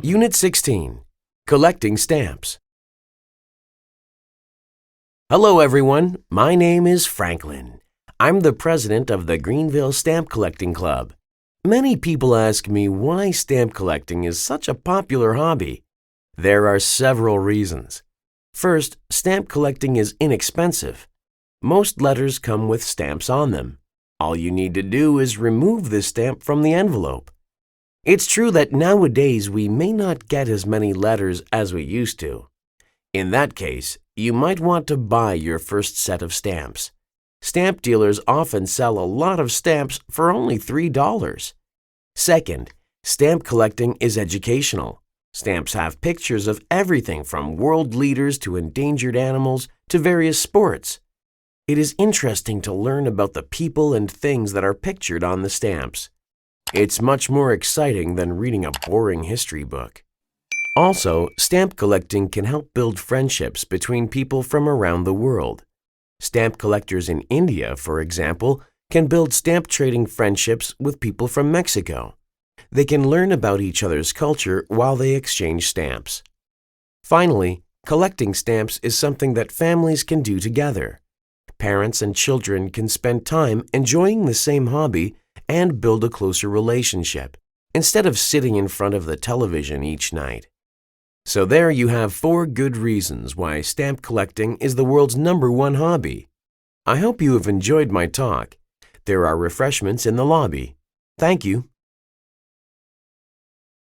Unit 16, Collecting Stamps. Hello everyone, my name is Franklin. I'm the president of the Greenville Stamp Collecting Club. Many people ask me why stamp collecting is such a popular hobby. There are several reasons. First, stamp collecting is inexpensive. Most letters come with stamps on them. All you need to do is remove the stamp from the envelope. It's true that nowadays we may not get as many letters as we used to. In that case, you might want to buy your first set of stamps. Stamp dealers often sell a lot of stamps for only $3. Second, stamp collecting is educational. Stamps have pictures of everything from world leaders to endangered animals to various sports. It is interesting to learn about the people and things that are pictured on the stamps. It's much more exciting than reading a boring history book. Also, stamp collecting can help build friendships between people from around the world. Stamp collectors in India, for example, can build stamp trading friendships with people from Mexico. They can learn about each other's culture while they exchange stamps. Finally, collecting stamps is something that families can do together. Parents and children can spend time enjoying the same hobby and build a closer relationship, instead of sitting in front of the television each night. So there you have 4 good reasons why stamp collecting is the world's #1 hobby. I hope you have enjoyed my talk. There are refreshments in the lobby. Thank you.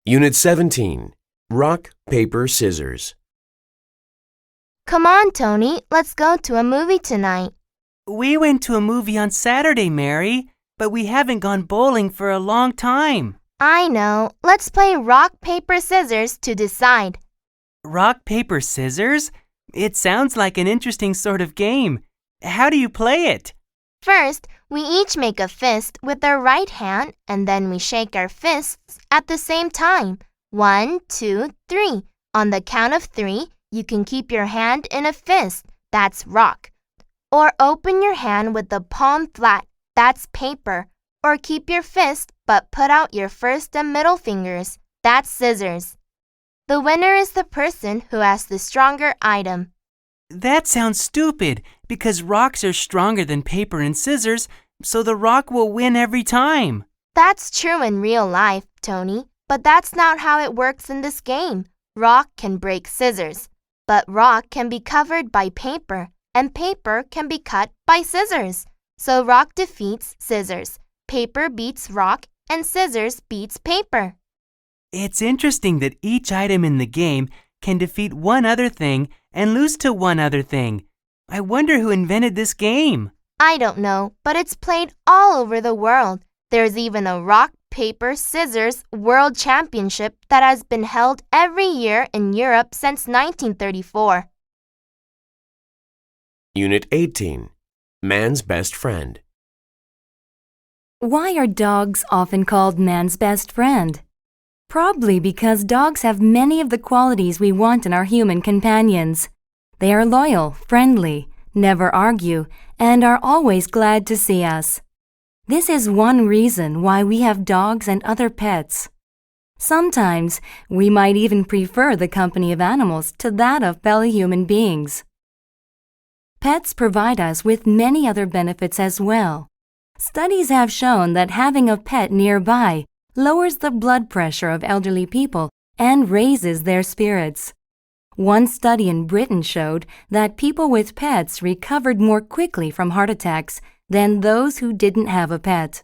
Unit 17, Rock, Paper, Scissors. Come on, Tony, let's go to a movie tonight. We went to a movie on Saturday, Mary, but we haven't gone bowling for a long time. I know. Let's play rock, paper, scissors to decide. Rock, paper, scissors? It sounds like an interesting sort of game. How do you play it? First, we each make a fist with our right hand, and then we shake our fists at the same time. 1, 2, 3. On the count of 3, you can keep your hand in a fist. That's rock. Or open your hand with the palm flat. That's paper. Or keep your fist but put out your first and middle fingers. That's scissors. The winner is the person who has the stronger item. That sounds stupid, because rocks are stronger than paper and scissors, so the rock will win every time. That's true in real life, Tony, but that's not how it works in this game. Rock can break scissors, but rock can be covered by paper, and paper can be cut by scissors. So rock defeats scissors, paper beats rock, and scissors beats paper. It's interesting that each item in the game can defeat one other thing and lose to one other thing. I wonder who invented this game. I don't know, but it's played all over the world. There's even a rock, paper, scissors world championship that has been held every year in Europe since 1934. Unit 18, Man's Best Friend. Why are dogs often called man's best friend? Probably because dogs have many of the qualities we want in our human companions. They are loyal, friendly, never argue, and are always glad to see us. This is one reason why we have dogs and other pets. Sometimes we might even prefer the company of animals to that of fellow human beings. Pets provide us with many other benefits as well. Studies have shown that having a pet nearby lowers the blood pressure of elderly people and raises their spirits. One study in Britain showed that people with pets recovered more quickly from heart attacks than those who didn't have a pet.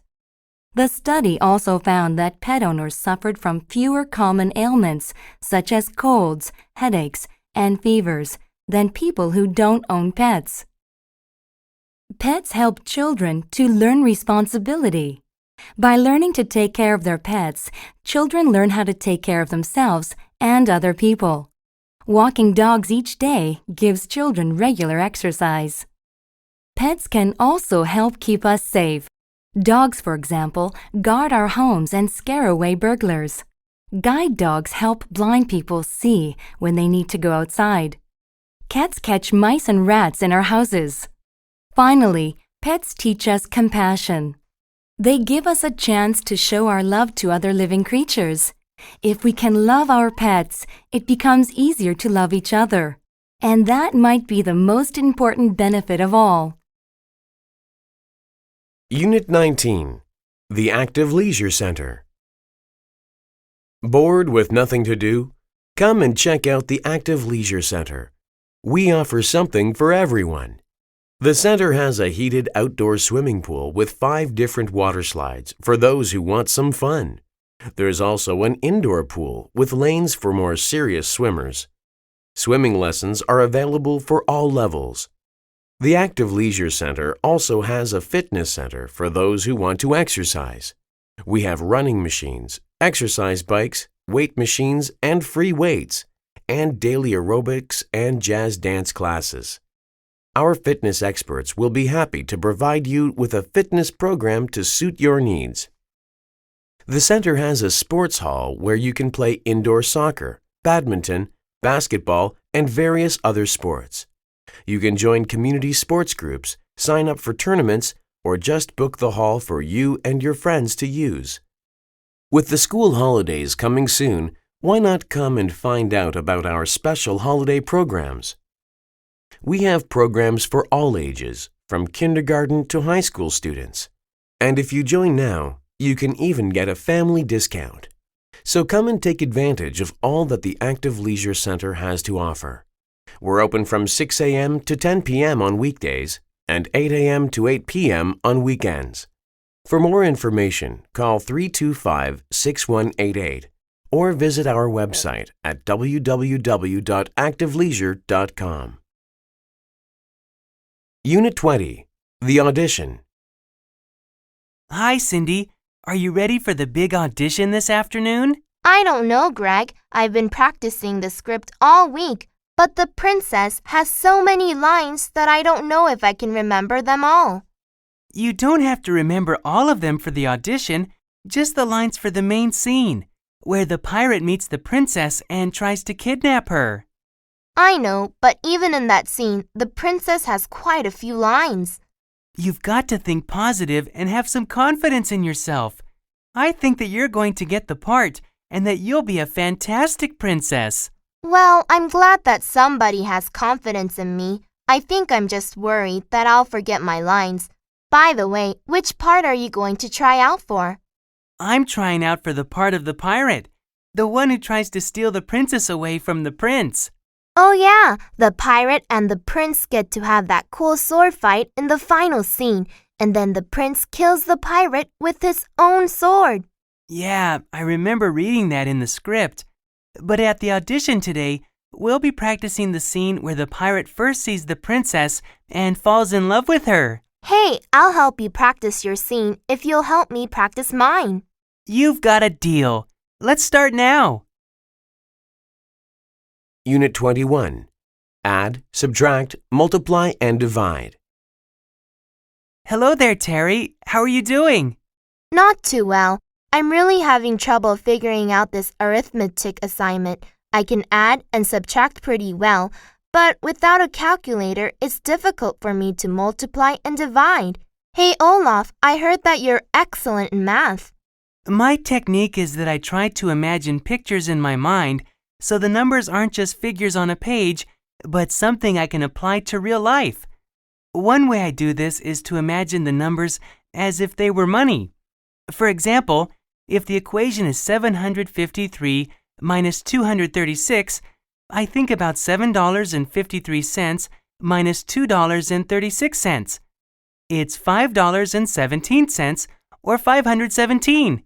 The study also found that pet owners suffered from fewer common ailments such as colds, headaches, and fevers than people who don't own pets. Pets help children to learn responsibility. By learning to take care of their pets, children learn how to take care of themselves and other people. Walking dogs each day gives children regular exercise. Pets can also help keep us safe. Dogs, for example, guard our homes and scare away burglars. Guide dogs help blind people see when they need to go outside. Cats catch mice and rats in our houses. Finally, pets teach us compassion. They give us a chance to show our love to other living creatures. If we can love our pets, it becomes easier to love each other. And that might be the most important benefit of all. Unit 19. The Active Leisure Center. Bored with nothing to do? Come and check out the Active Leisure Center. We offer something for everyone. The center has a heated outdoor swimming pool with 5 different water slides for those who want some fun. There's also an indoor pool with lanes for more serious swimmers. Swimming lessons are available for all levels. The Active Leisure Center also has a fitness center for those who want to exercise. We have running machines, exercise bikes, weight machines, and free weights, and daily aerobics and jazz dance classes. Our fitness experts will be happy to provide you with a fitness program to suit your needs. The center has a sports hall where you can play indoor soccer, badminton, basketball, and various other sports. You can join community sports groups, sign up for tournaments, or just book the hall for you and your friends to use. With the school holidays coming soon, why not come and find out about our special holiday programs? We have programs for all ages, from kindergarten to high school students. And if you join now, you can even get a family discount. So come and take advantage of all that the Active Leisure Center has to offer. We're open from 6 a.m. to 10 p.m. on weekdays and 8 a.m. to 8 p.m. on weekends. For more information, call 325-6188 or visit our website at www.activeleisure.com. Unit 20. The Audition. Hi, Cindy. Are you ready for the big audition this afternoon? I don't know, Greg. I've been practicing the script all week, but the princess has so many lines that I don't know if I can remember them all. You don't have to remember all of them for the audition, just the lines for the main scene, where the pirate meets the princess and tries to kidnap her. I know, but even in that scene, the princess has quite a few lines. You've got to think positive and have some confidence in yourself. I think that you're going to get the part and that you'll be a fantastic princess. Well, I'm glad that somebody has confidence in me. I think I'm just worried that I'll forget my lines. By the way, which part are you going to try out for? I'm trying out for the part of the pirate, the one who tries to steal the princess away from the prince. Oh yeah, the pirate and the prince get to have that cool sword fight in the final scene, and then the prince kills the pirate with his own sword. Yeah, I remember reading that in the script. But at the audition today, we'll be practicing the scene where the pirate first sees the princess and falls in love with her. Hey, I'll help you practice your scene if you'll help me practice mine. You've got a deal. Let's start now. Unit 21. Add, subtract, multiply, and divide. Hello there, Terry. How are you doing? Not too well. I'm really having trouble figuring out this arithmetic assignment. I can add and subtract pretty well, but without a calculator, it's difficult for me to multiply and divide. Hey, Olaf, I heard that you're excellent in math. My technique is that I try to imagine pictures in my mind so the numbers aren't just figures on a page, but something I can apply to real life. One way I do this is to imagine the numbers as if they were money. For example, if the equation is 753 minus 236, I think about $7.53 minus $2.36. It's $5.17 or 517.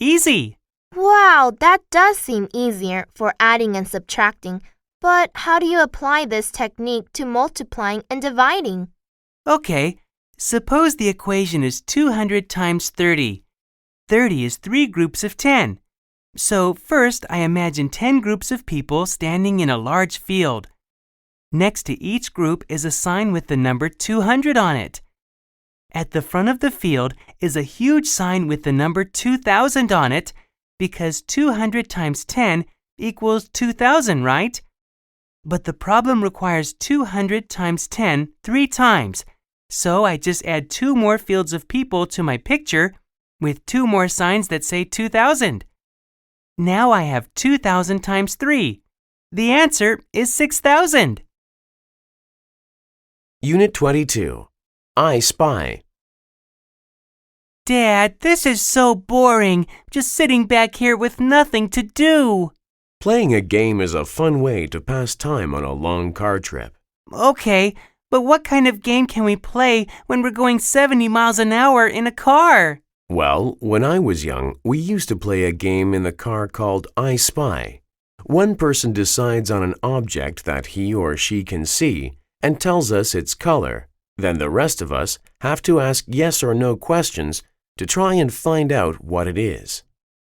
Easy! Wow, that does seem easier for adding and subtracting. But how do you apply this technique to multiplying and dividing? Okay, suppose the equation is 200 times 30. 30 is 3 groups of 10. So first, I imagine 10 groups of people standing in a large field. Next to each group is a sign with the number 200 on it. At the front of the field is a huge sign with the number 2000 on it because 200 times 10 equals 2000, right? But the problem requires 200 times 10 3 times, so I just add 2 more fields of people to my picture with 2 more signs that say 2000. Now I have 2,000 times 3. The answer is 6,000. Unit 22. I spy. Dad, this is so boring, just sitting back here with nothing to do. Playing a game is a fun way to pass time on a long car trip. Okay, but what kind of game can we play when we're going 70 miles an hour in a car? Well, when I was young, we used to play a game in the car called I Spy. One person decides on an object that he or she can see and tells us its color. Then the rest of us have to ask yes or no questions to try and find out what it is.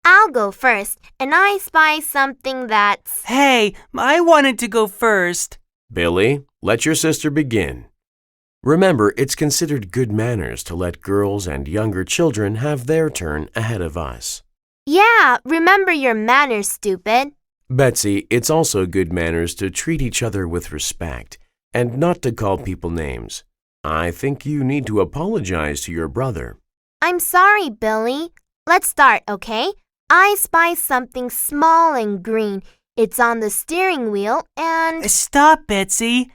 I'll go first, and I spy something that's… Hey, I wanted to go first. Billy, let your sister begin. Remember, it's considered good manners to let girls and younger children have their turn ahead of us. Yeah, remember your manners, stupid. Betsy, it's also good manners to treat each other with respect and not to call people names. I think you need to apologize to your brother. I'm sorry, Billy. Let's start, okay? I spy something small and green. It's on the steering wheel and… Stop, Betsy.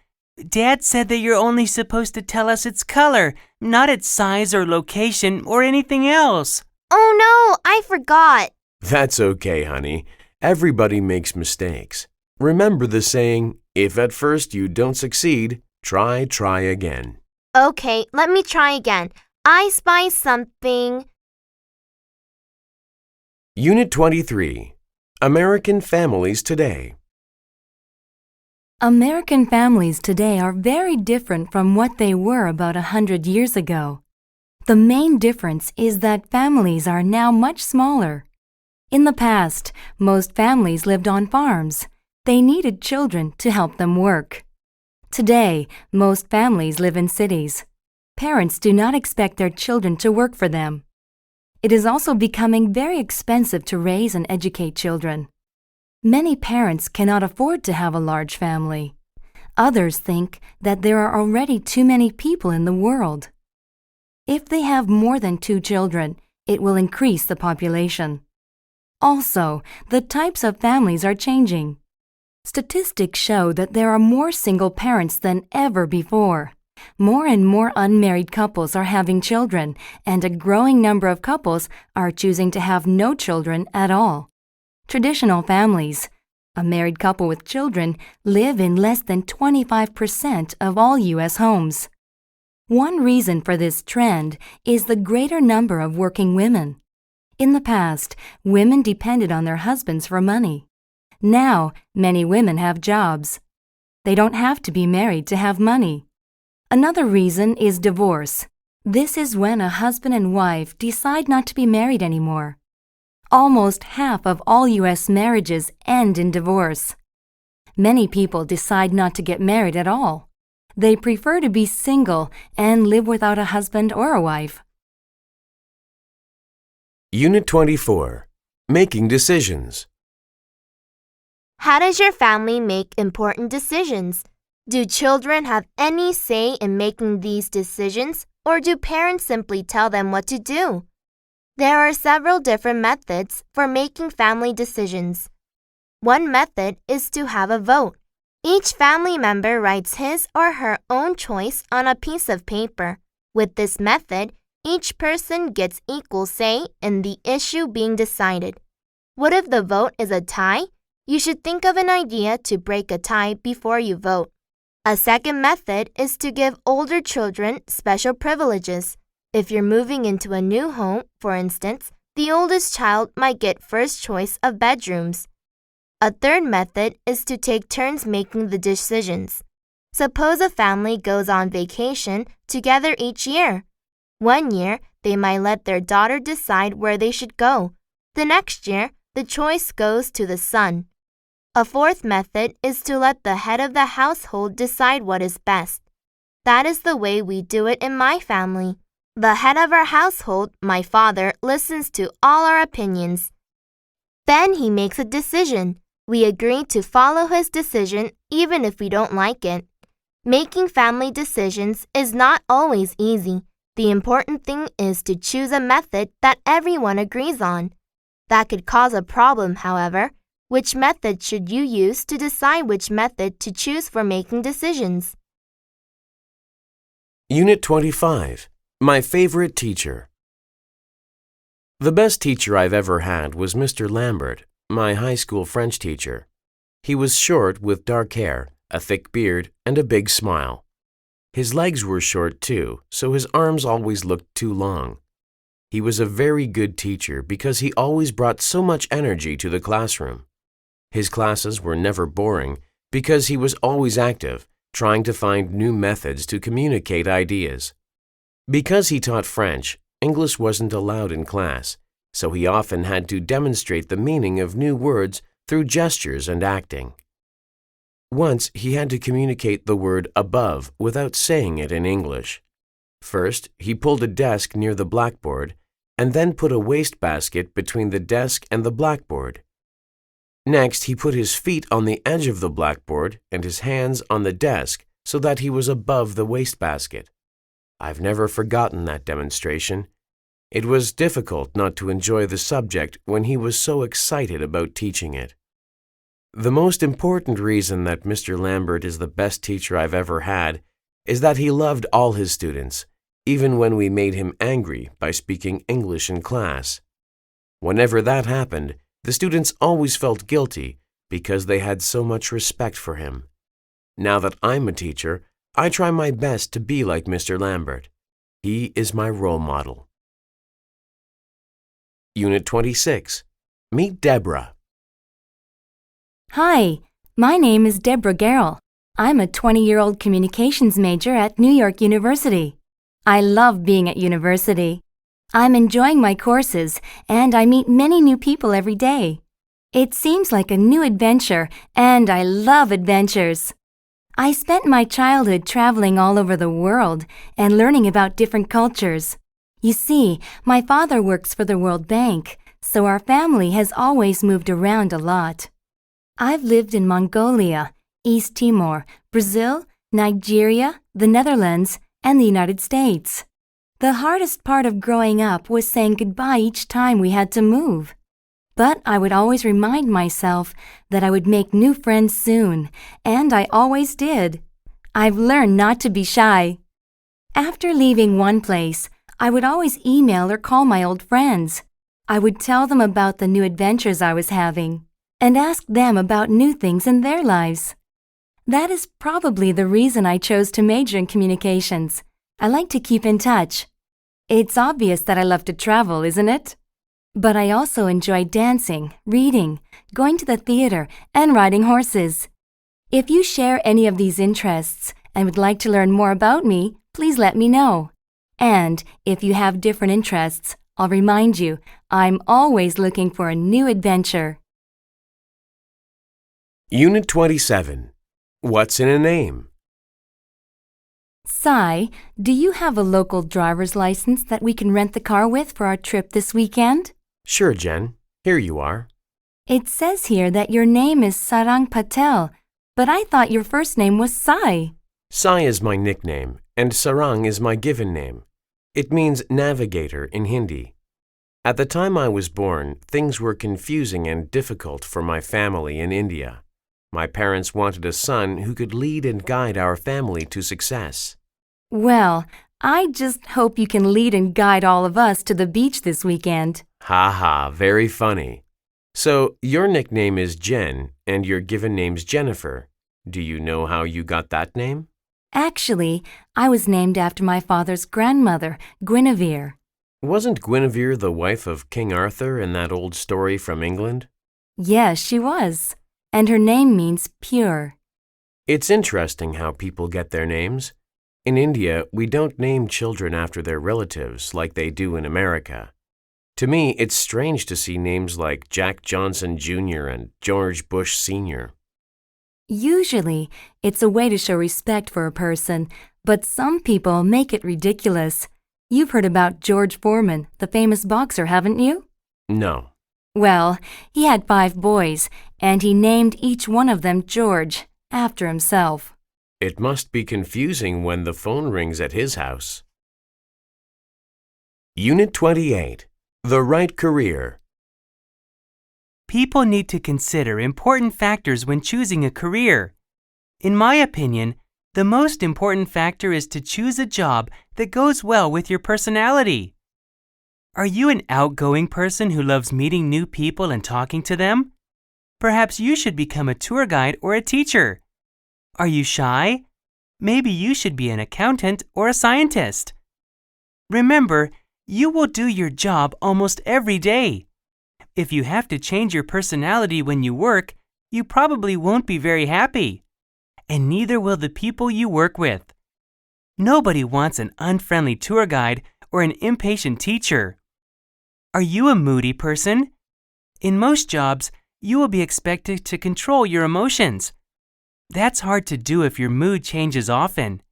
Dad said that you're only supposed to tell us its color, not its size or location or anything else. Oh no, I forgot. That's okay, honey. Everybody makes mistakes. Remember the saying, if at first you don't succeed, try again. Okay, let me try again. I spy something… Unit 23. American Families Today. American families today are very different from what they were about 100 years ago. The main difference is that families are now much smaller. In the past, most families lived on farms. They needed children to help them work. Today, most families live in cities. Parents do not expect their children to work for them. It is also becoming very expensive to raise and educate children. Many parents cannot afford to have a large family. Others think that there are already too many people in the world. If they have more than 2 children, it will increase the population. Also, the types of families are changing. Statistics show that there are more single parents than ever before. More and more unmarried couples are having children, and a growing number of couples are choosing to have no children at all. Traditional families, a married couple with children, live in less than 25% of all U.S. homes. One reason for this trend is the greater number of working women. In the past, women depended on their husbands for money. Now, many women have jobs. They don't have to be married to have money. Another reason is divorce. This is when a husband and wife decide not to be married anymore. Almost half of all U.S. marriages end in divorce. Many people decide not to get married at all. They prefer to be single and live without a husband or a wife. Unit 24. Making Decisions. How does your family make important decisions? Do children have any say in making these decisions, or do parents simply tell them what to do? There are several different methods for making family decisions. One method is to have a vote. Each family member writes his or her own choice on a piece of paper. With this method, each person gets equal say in the issue being decided. What if the vote is a tie? You should think of an idea to break a tie before you vote. A second method is to give older children special privileges. If you're moving into a new home, for instance, the oldest child might get first choice of bedrooms. A third method is to take turns making the decisions. Suppose a family goes on vacation together each year. One year, they might let their daughter decide where they should go. The next year, the choice goes to the son. A fourth method is to let the head of the household decide what is best. That is the way we do it in my family. The head of our household, my father, listens to all our opinions. Then he makes a decision. We agree to follow his decision even if we don't like it. Making family decisions is not always easy. The important thing is to choose a method that everyone agrees on. That could cause a problem, however. Which method should you use to decide which method to choose for making decisions? Unit 25. My favorite teacher. The best teacher I've ever had was Mr. Lambert, my high school French teacher. He was short with dark hair, a thick beard, and a big smile. His legs were short too, so his arms always looked too long. He was a very good teacher because he always brought so much energy to the classroom. His classes were never boring because he was always active, trying to find new methods to communicate ideas. Because he taught French, English wasn't allowed in class, so he often had to demonstrate the meaning of new words through gestures and acting. Once, he had to communicate the word above without saying it in English. First, he pulled a desk near the blackboard and then put a wastebasket between the desk and the blackboard. Next, he put his feet on the edge of the blackboard and his hands on the desk so that he was above the wastebasket. I've never forgotten that demonstration. It was difficult not to enjoy the subject when he was so excited about teaching it. The most important reason that Mr. Lambert is the best teacher I've ever had is that he loved all his students, even when we made him angry by speaking English in class. Whenever that happened, the students always felt guilty because they had so much respect for him. Now that I'm a teacher, I try my best to be like Mr. Lambert. He is my role model. Unit 26. Meet Deborah. Hi, my name is Deborah Garrell. I'm a 20-year-old communications major at New York University. I love being at university. I'm enjoying my courses, and I meet many new people every day. It seems like a new adventure, and I love adventures. I spent my childhood traveling all over the world and learning about different cultures. You see, my father works for the World Bank, so our family has always moved around a lot. I've lived in Mongolia, East Timor, Brazil, Nigeria, the Netherlands, and the United States. The hardest part of growing up was saying goodbye each time we had to move. But I would always remind myself that I would make new friends soon, and I always did. I've learned not to be shy. After leaving one place, I would always email or call my old friends. I would tell them about the new adventures I was having and ask them about new things in their lives. That is probably the reason I chose to major in communications. I like to keep in touch. It's obvious that I love to travel, isn't it? But I also enjoy dancing, reading, going to the theater, and riding horses. If you share any of these interests and would like to learn more about me, please let me know. And if you have different interests, I'll remind you, I'm always looking for a new adventure. Unit 27. What's in a name? Sai, do you have a local driver's license that we can rent the car with for our trip this weekend? Sure, Jen. Here you are. It says here that your name is Sarang Patel, but I thought your first name was Sai. Sai is my nickname, and Sarang is my given name. It means navigator in Hindi. At the time I was born, things were confusing and difficult for my family in India. My parents wanted a son who could lead and guide our family to success. Well, I just hope you can lead and guide all of us to the beach this weekend. Ha ha, very funny. So, your nickname is Jen, and your given name's Jennifer. Do you know how you got that name? Actually, I was named after my father's grandmother, Guinevere. Wasn't Guinevere the wife of King Arthur in that old story from England? Yes, she was. And her name means pure. It's interesting how people get their names. In India, we don't name children after their relatives like they do in America. To me, it's strange to see names like Jack Johnson Jr. and George Bush Sr. Usually, it's a way to show respect for a person, but some people make it ridiculous. You've heard about George Foreman, the famous boxer, haven't you? No. Well, he had 5 boys, and he named each one of them George, after himself. It must be confusing when the phone rings at his house. Unit 28. The Right Career. People need to consider important factors when choosing a career. In my opinion, the most important factor is to choose a job that goes well with your personality. Are you an outgoing person who loves meeting new people and talking to them? Perhaps you should become a tour guide or a teacher. Are you shy? Maybe you should be an accountant or a scientist. Remember, you will do your job almost every day. If you have to change your personality when you work, you probably won't be very happy. And neither will the people you work with. Nobody wants an unfriendly tour guide or an impatient teacher. Are you a moody person? In most jobs, you will be expected to control your emotions. That's hard to do if your mood changes often.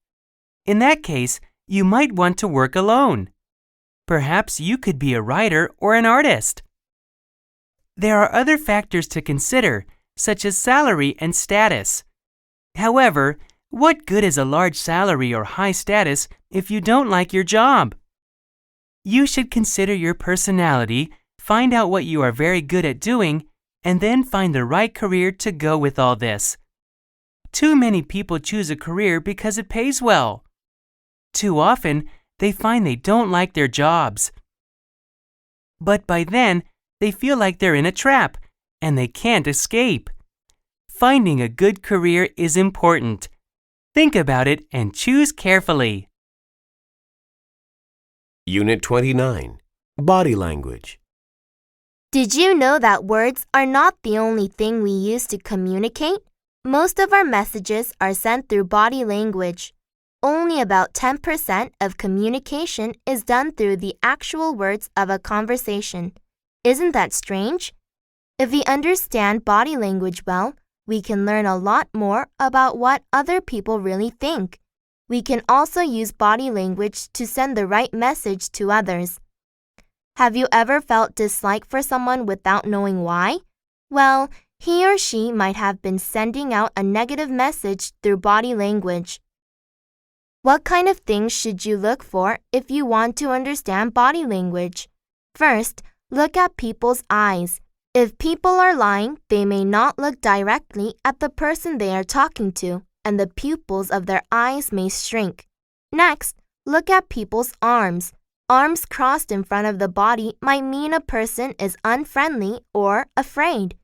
In that case, you might want to work alone. Perhaps you could be a writer or an artist. There are other factors to consider, such as salary and status. However, what good is a large salary or high status if you don't like your job? You should consider your personality, find out what you are very good at doing, and then find the right career to go with all this. Too many people choose a career because it pays well. Too often, they find they don't like their jobs. But by then, they feel like they're in a trap, and they can't escape. Finding a good career is important. Think about it and choose carefully. Unit 29. Body Language. Did you know that words are not the only thing we use to communicate? Most of our messages are sent through body language. Only about 10% of communication is done through the actual words of a conversation. Isn't that strange? If we understand body language well, we can learn a lot more about what other people really think. We can also use body language to send the right message to others. Have you ever felt dislike for someone without knowing why? Well, he or she might have been sending out a negative message through body language. What kind of things should you look for if you want to understand body language? First, look at people's eyes. If people are lying, they may not look directly at the person they are talking to, and the pupils of their eyes may shrink. Next, look at people's arms. Arms crossed in front of the body might mean a person is unfriendly or afraid.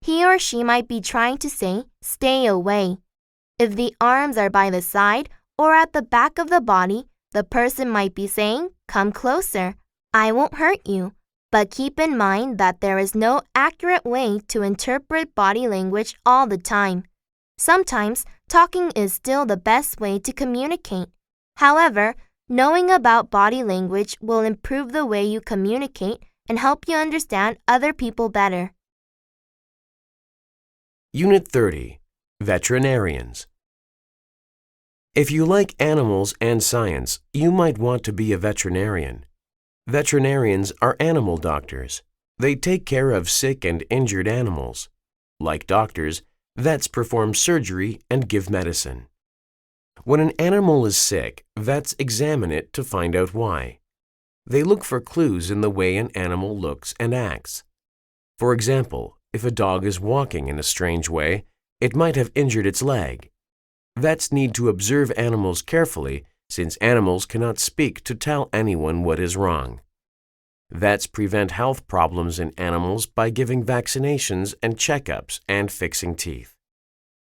He or she might be trying to say, "Stay away." If the arms are by the side or at the back of the body, the person might be saying, "Come closer. I won't hurt you." But keep in mind that there is no accurate way to interpret body language all the time. Sometimes, talking is still the best way to communicate. However, knowing about body language will improve the way you communicate and help you understand other people better. Unit 30. Veterinarians. If you like animals and science, you might want to be a veterinarian. Veterinarians are animal doctors. They take care of sick and injured animals. Like doctors, vets perform surgery and give medicine. When an animal is sick, vets examine it to find out why. They look for clues in the way an animal looks and acts. For example, if a dog is walking in a strange way, it might have injured its leg. Vets need to observe animals carefully since animals cannot speak to tell anyone what is wrong. Vets prevent health problems in animals by giving vaccinations and checkups and fixing teeth.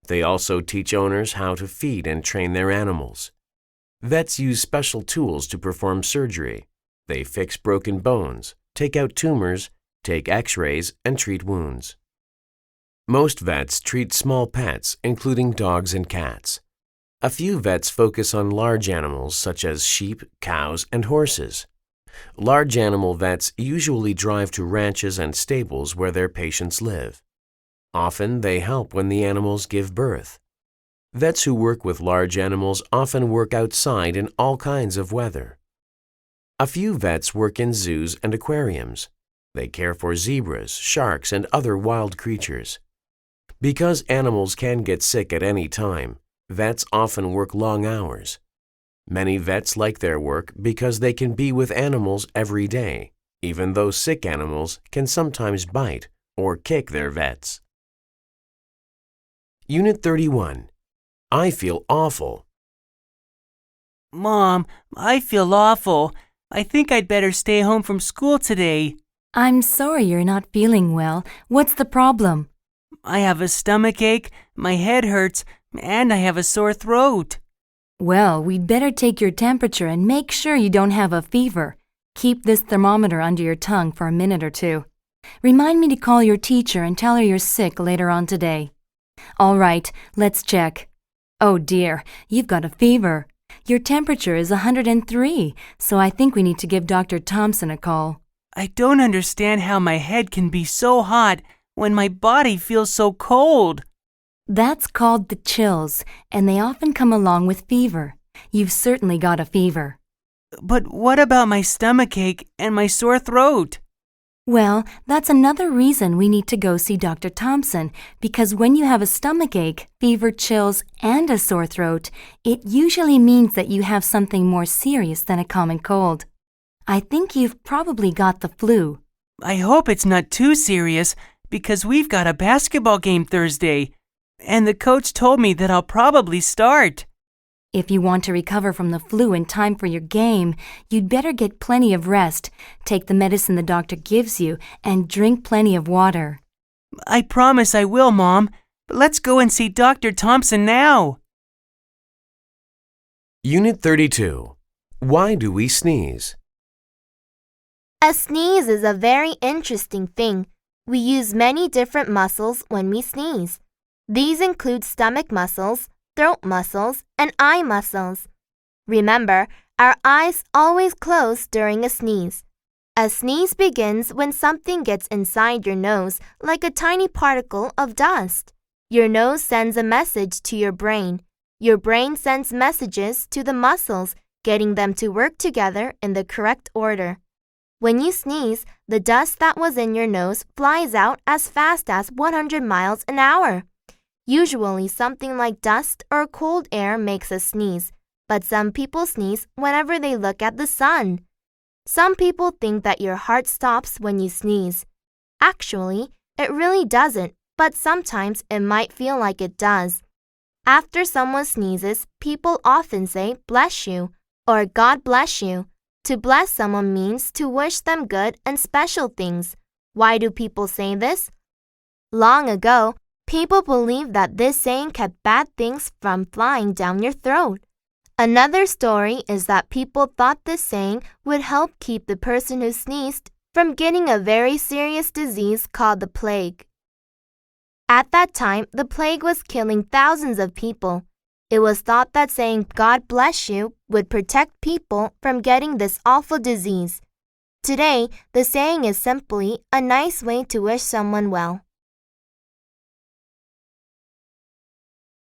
They also teach owners how to feed and train their animals. Vets use special tools to perform surgery. They fix broken bones, take out tumors, take x-rays, and treat wounds. Most vets treat small pets, including dogs and cats. A few vets focus on large animals such as sheep, cows, and horses. Large animal vets usually drive to ranches and stables where their patients live. Often they help when the animals give birth. Vets who work with large animals often work outside in all kinds of weather. A few vets work in zoos and aquariums. They care for zebras, sharks, and other wild creatures. Because animals can get sick at any time, vets often work long hours. Many vets like their work because they can be with animals every day, even though sick animals can sometimes bite or kick their vets. Unit 31. I feel awful. Mom, I feel awful. I think I'd better stay home from school today. I'm sorry you're not feeling well. What's the problem? I have a stomachache, my head hurts, and I have a sore throat. Well, we'd better take your temperature and make sure you don't have a fever. Keep this thermometer under your tongue for a minute or two. Remind me to call your teacher and tell her you're sick later on today. All right, let's check. Oh dear, you've got a fever. Your temperature is 103, so I think we need to give Dr. Thompson a call. I don't understand how my head can be so hot when my body feels so cold. That's called the chills, and they often come along with fever. You've certainly got a fever. But what about my stomachache and my sore throat? Well, that's another reason we need to go see Dr. Thompson, because when you have a stomachache, fever, chills, and a sore throat, it usually means that you have something more serious than a common cold. I think you've probably got the flu. I hope it's not too serious, because we've got a basketball game Thursday, and the coach told me that I'll probably start. If you want to recover from the flu in time for your game, you'd better get plenty of rest, take the medicine the doctor gives you, and drink plenty of water. I promise I will, Mom. But let's go and see Dr. Thompson now. Unit 32. Why do we sneeze? A sneeze is a very interesting thing. We use many different muscles when we sneeze. These include stomach muscles, throat muscles, and eye muscles. Remember, our eyes always close during a sneeze. A sneeze begins when something gets inside your nose, like a tiny particle of dust. Your nose sends a message to your brain. Your brain sends messages to the muscles, getting them to work together in the correct order. When you sneeze, the dust that was in your nose flies out as fast as 100 miles an hour. Usually, something like dust or cold air makes us sneeze, but some people sneeze whenever they look at the sun. Some people think that your heart stops when you sneeze. Actually, it really doesn't, but sometimes it might feel like it does. After someone sneezes, people often say, "Bless you," or "God bless you." To bless someone means to wish them good and special things. Why do people say this? Long ago, people believed that this saying kept bad things from flying down your throat. Another story is that people thought this saying would help keep the person who sneezed from getting a very serious disease called the plague. At that time, the plague was killing thousands of people. It was thought that saying "God bless you" would protect people from getting this awful disease. Today, the saying is simply a nice way to wish someone well.